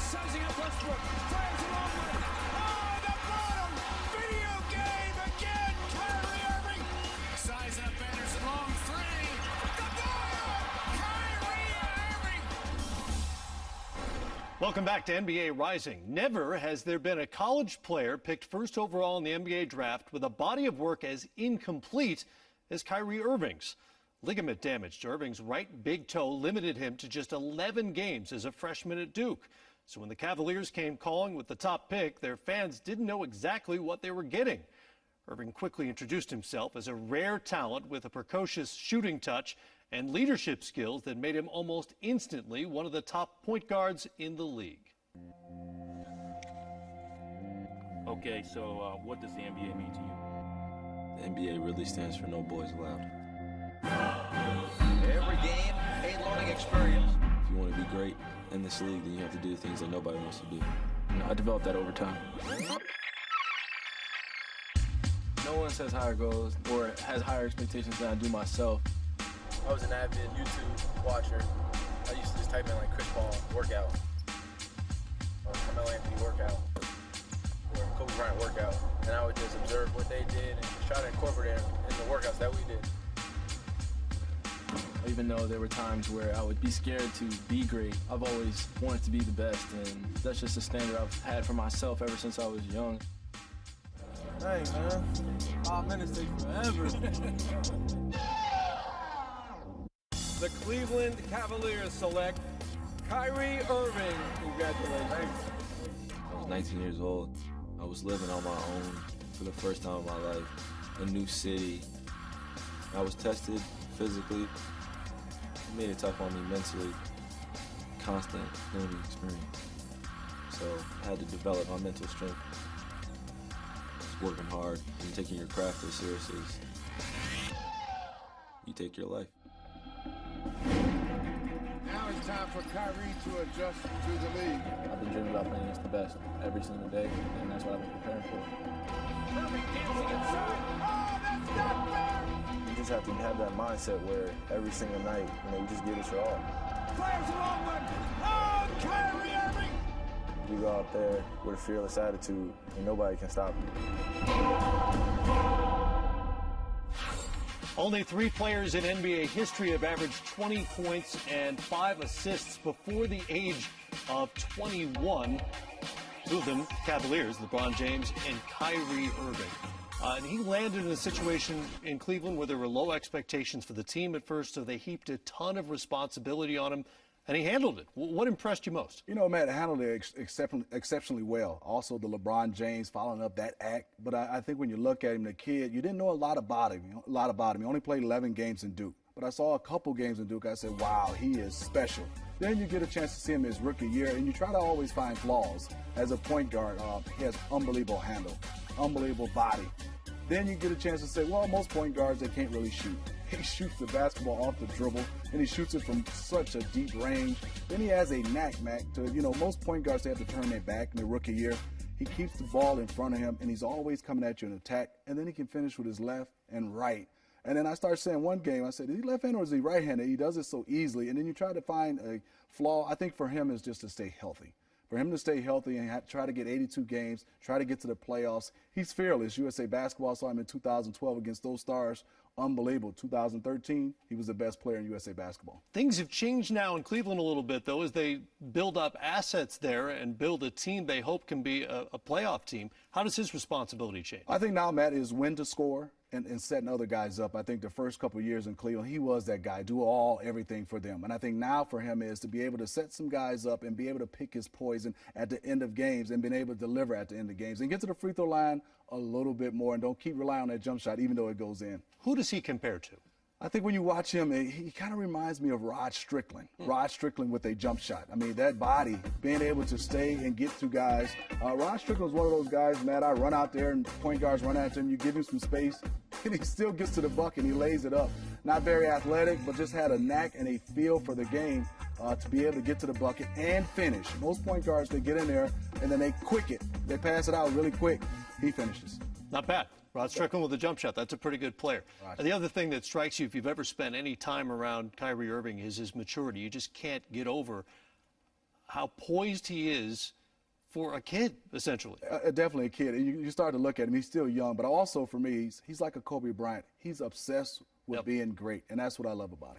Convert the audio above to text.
Sizing up Westbrook. Fires a long one. Oh, the bottom. Video game again. Kyrie Irving. Size up Anderson. Long three. The bottom. Kyrie Irving. Welcome back to NBA Rising. Never has there been a college player picked first overall in the NBA draft with a body of work as incomplete as Kyrie Irving's. Ligament damage to Irving's right big toe limited him to just 11 games as a freshman at Duke. So when the Cavaliers came calling with the top pick, their fans didn't know exactly what they were getting. Irving quickly introduced himself as a rare talent with a precocious shooting touch and leadership skills that made him almost instantly one of the top point guards in the league. Okay, so what does the NBA mean to you? The NBA really stands for No Boys Allowed. Every game, a learning experience. If you want to be great in this league, then you have to do things that nobody wants to do. I developed that over time. No one sets higher goals or has higher expectations than I do myself. I was an avid YouTube watcher. I used to just type in like Chris Paul workout, or Carmelo Anthony workout, or Kobe Bryant workout, and I would just observe what they did and just try to incorporate it in the workouts that we did. Even though there were times where I would be scared to be great, I've always wanted to be the best, and that's just a standard I've had for myself ever since I was young. Hey, man. 5 minutes takes forever. The Cleveland Cavaliers select Kyrie Irving. Congratulations. I was 19 years old. I was living on my own for the first time in my life. A new city. I was tested physically. It made it tough on me mentally. Constant learning experience. So I had to develop my mental strength. Just working hard and taking your craft as seriously as you take your life. Now it's time for Kyrie to adjust to the league. I've been dreaming about playing against the best every single day, and that's what I've been preparing for. Irving dancing inside. Oh, that's not fair. You just have to have that mindset where every single night, you just give it your all. Fires a long one. Oh, Kyrie Irving. You go out there with a fearless attitude, and nobody can stop you. Only 3 players in NBA history have averaged 20 points and 5 assists before the age of 21. 2 of them, Cavaliers, LeBron James and Kyrie Irving. And he landed in a situation in Cleveland where there were low expectations for the team at first, so they heaped a ton of responsibility on him, and he handled it. What impressed you most? Matt handled it exceptionally well. Also, the LeBron James following up that act. But I think when you look at him, the kid, you didn't know a lot about him. He only played 11 games in Duke. But I saw a couple games in Duke. I said, wow, he is special. Then you get a chance to see him his rookie year, and you try to always find flaws. As a point guard, he has unbelievable handle, unbelievable body. Then you get a chance to say, well, most point guards, they can't really shoot. He shoots the basketball off the dribble, and he shoots it from such a deep range. Then he has a knack, Mac, to, most point guards, they have to turn their back in their rookie year. He keeps the ball in front of him, and he's always coming at you in attack, and then he can finish with his left and right. And then I started saying one game, I said, is he left-handed or is he right-handed? He does it so easily, and then you try to find a flaw. I think for him is just to stay healthy. For him to stay healthy and try to get 82 games, try to get to the playoffs. He's fearless. USA Basketball saw him in 2012 against those stars. Unbelievable. 2013, he was the best player in USA Basketball. Things have changed now in Cleveland a little bit, though, as they build up assets there and build a team they hope can be a playoff team. How does his responsibility change? I think now, Matt, is when to score and setting other guys up. I think the first couple of years in Cleveland, he was that guy, do everything for them. And I think now for him is to be able to set some guys up and be able to pick his poison at the end of games and being able to deliver at the end of games and get to the free throw line a little bit more and don't keep relying on that jump shot even though it goes in. Who does he compare to? I think when you watch him, he kind of reminds me of Rod Strickland. Rod Strickland with a jump shot. I mean, that body, being able to stay and get to guys. Rod Strickland was one of those guys, Matt, I run out there and point guards run after him. You give him some space, and he still gets to the bucket and he lays it up. Not very athletic, but just had a knack and a feel for the game to be able to get to the bucket and finish. Most point guards, they get in there and then they quick it. They pass it out really quick. He finishes. Not bad. Rod Strickland with a jump shot. That's a pretty good player. And the other thing that strikes you, if you've ever spent any time around Kyrie Irving, is his maturity. You just can't get over how poised he is for a kid, essentially. Definitely a kid. And you start to look at him, he's still young, but also for me, he's like a Kobe Bryant. He's obsessed with being great, and that's what I love about him.